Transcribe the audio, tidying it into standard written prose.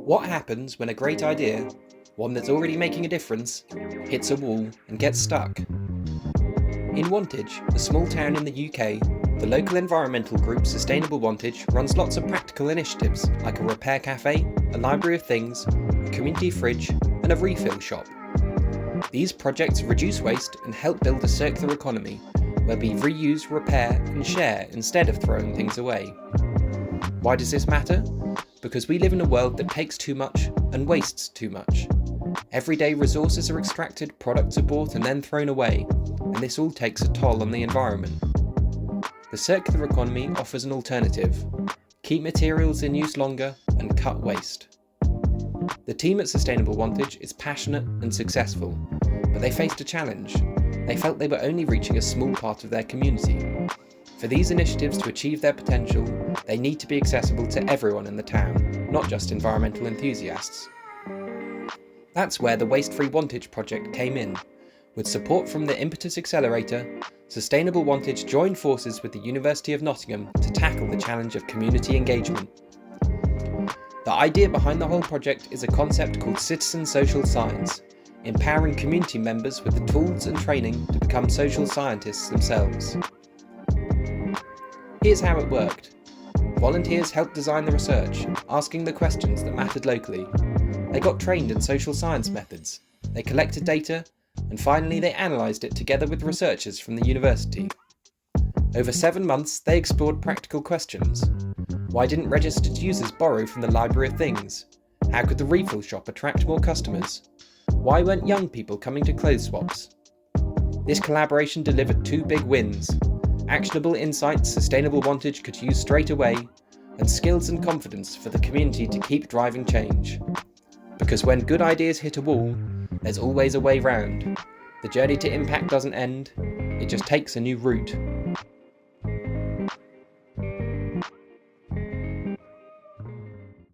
What happens when a great idea, one that's already making a difference, hits a wall and gets stuck? In Wantage, a small town in the UK, the local environmental group Sustainable Wantage runs lots of practical initiatives like a repair café, a library of things, a community fridge and a refill shop. These projects reduce waste and help build a circular economy where we reuse, repair and share instead of throwing things away. Why does this matter? Because we live in a world that takes too much and wastes too much. Everyday resources are extracted, products are bought and then thrown away, and this all takes a toll on the environment. The circular economy offers an alternative: keep materials in use longer and cut waste. The team at Sustainable Wantage is passionate and successful, but they faced a challenge. They felt they were only reaching a small part of their community. For these initiatives to achieve their potential, they need to be accessible to everyone in the town, not just environmental enthusiasts. That's where the Waste-Free Wantage project came in. With support from the Impetus Accelerator, Sustainable Wantage joined forces with the University of Nottingham to tackle the challenge of community engagement. The idea behind the whole project is a concept called citizen social science, empowering community members with the tools and training to become social scientists themselves. Here's how it worked. Volunteers helped design the research, asking the questions that mattered locally. They got trained in social science methods, they collected data, and finally they analysed it together with researchers from the university. Over 7 months they explored practical questions. Why didn't registered users borrow from the library of things? How could the refill shop attract more customers? Why weren't young people coming to clothes swaps? This collaboration delivered 2 big wins: actionable insights Sustainable Wantage could use straight away, and skills and confidence for the community to keep driving change. Because when good ideas hit a wall, there's always a way round. The journey to impact doesn't end, it just takes a new route.